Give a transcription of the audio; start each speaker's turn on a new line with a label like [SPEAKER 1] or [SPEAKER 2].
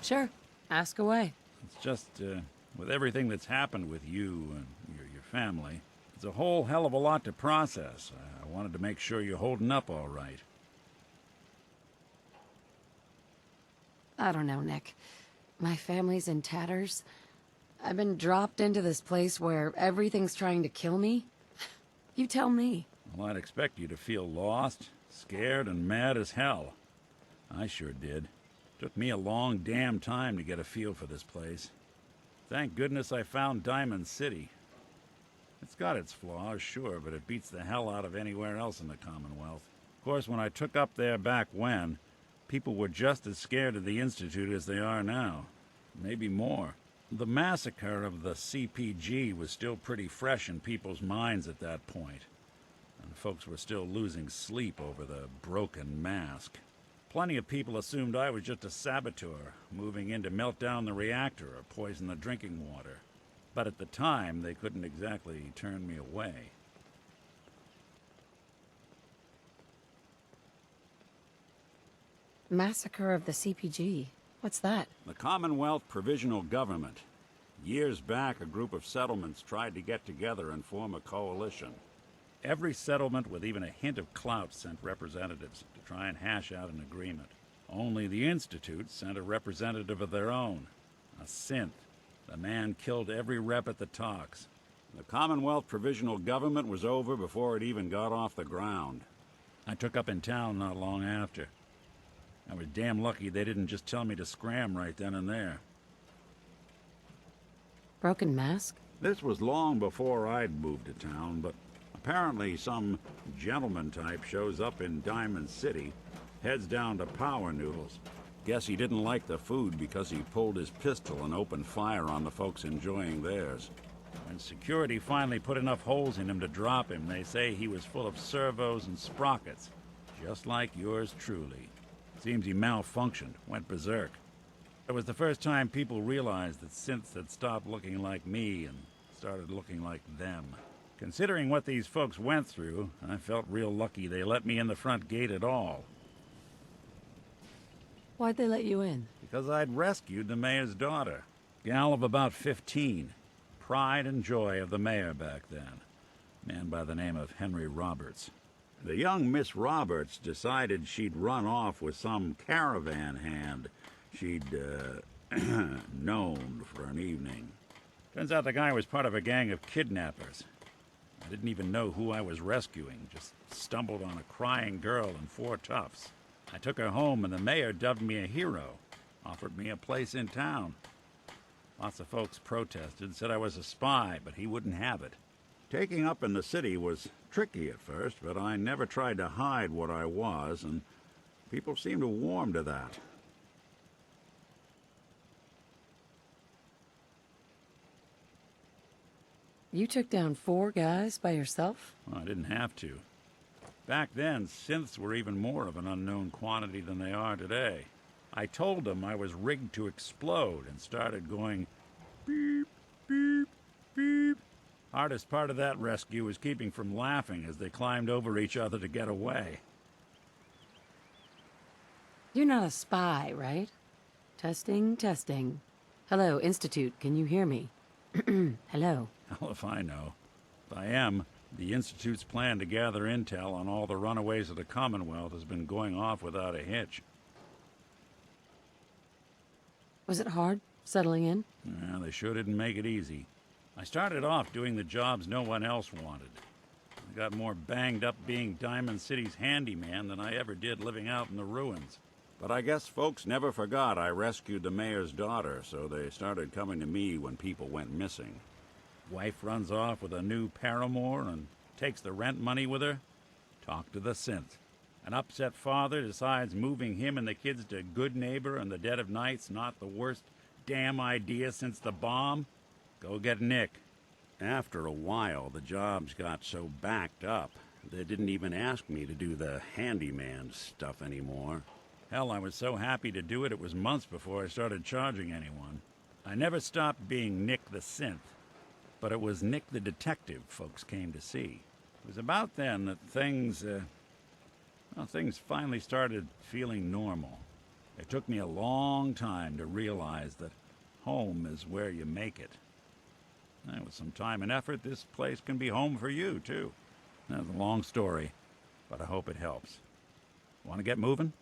[SPEAKER 1] Sure. Ask away.
[SPEAKER 2] It's just, with everything that's happened with you and your family, it's a whole hell of a lot to process. I wanted to make sure you're holding up all right.
[SPEAKER 1] I don't know, Nick. My family's in tatters. I've been dropped into this place where everything's trying to kill me. You tell me.
[SPEAKER 2] Well, I'd expect you to feel lost, scared, and mad as hell. I sure did. Took me a long damn time to get a feel for this place. Thank goodness I found Diamond City. It's got its flaws, sure, but it beats the hell out of anywhere else in the Commonwealth. Of course, when I took up there back when, people were just as scared of the Institute as they are now. Maybe more. The massacre of the CPG was still pretty fresh in people's minds at that point, and folks were still losing sleep over the broken mask. Plenty of people assumed I was just a saboteur, moving in to melt down the reactor or poison the drinking water. But at the time, they couldn't exactly turn me away.
[SPEAKER 1] Massacre of the CPG. What's that?
[SPEAKER 2] The Commonwealth Provisional Government. Years back, a group of settlements tried to get together and form a coalition. Every settlement with even a hint of clout sent representatives to try and hash out an agreement. Only the Institute sent a representative of their own, a synth. The man killed every rep at the talks. The Commonwealth Provisional Government was over before it even got off the ground. I took up in town not long after. I was damn lucky they didn't just tell me to scram right then and there.
[SPEAKER 1] Broken mask?
[SPEAKER 2] This was long before I'd moved to town, but apparently some gentleman type shows up in Diamond City, heads down to Power Noodles. Guess he didn't like the food because he pulled his pistol and opened fire on the folks enjoying theirs. When security finally put enough holes in him to drop him, they say he was full of servos and sprockets, just like yours truly. Seems he malfunctioned, went berserk. It was the first time people realized that synths had stopped looking like me and started looking like them. Considering what these folks went through, I felt real lucky they let me in the front gate at all.
[SPEAKER 1] Why'd they let you in?
[SPEAKER 2] Because I'd rescued the mayor's daughter. Gal of about 15. Pride and joy of the mayor back then. Man by the name of Henry Roberts. The young Miss Roberts decided she'd run off with some caravan hand she'd, known for an evening. Turns out the guy was part of a gang of kidnappers. I didn't even know who I was rescuing, just stumbled on a crying girl and 4 toughs. I took her home and the mayor dubbed me a hero, offered me a place in town. Lots of folks protested, said I was a spy, but he wouldn't have it. Taking up in the city was tricky at first, but I never tried to hide what I was, and people seemed to warm to that.
[SPEAKER 1] You took down 4 guys by yourself?
[SPEAKER 2] Well, I didn't have to. Back then, synths were even more of an unknown quantity than they are today. I told them I was rigged to explode and started going beep, beep, beep. Hardest part of that rescue was keeping from laughing as they climbed over each other to get away.
[SPEAKER 1] You're not a spy, right? Testing, testing. Hello, Institute, can you hear me? Hello.
[SPEAKER 2] Hell if I know. If I am, the Institute's plan to gather intel on all the runaways of the Commonwealth has been going off without a hitch.
[SPEAKER 1] Was it hard, settling in?
[SPEAKER 2] Yeah, they sure didn't make it easy. I started off doing the jobs no one else wanted. I got more banged up being Diamond City's handyman than I ever did living out in the ruins. But I guess folks never forgot I rescued the mayor's daughter, so they started coming to me when people went missing. Wife runs off with a new paramour and takes the rent money with her. Talk to the synth. An upset father decides moving him and the kids to Good Neighbor in the dead of night's not the worst damn idea since the bomb. Go get Nick. After a while, the jobs got so backed up, they didn't even ask me to do the handyman stuff anymore. Hell, I was so happy to do it, it was months before I started charging anyone. I never stopped being Nick the Synth, but it was Nick the Detective folks came to see. It was about then that things finally started feeling normal. It took me a long time to realize that home is where you make it. And with some time and effort, this place can be home for you, too. That's a long story, but I hope it helps. Want to get moving?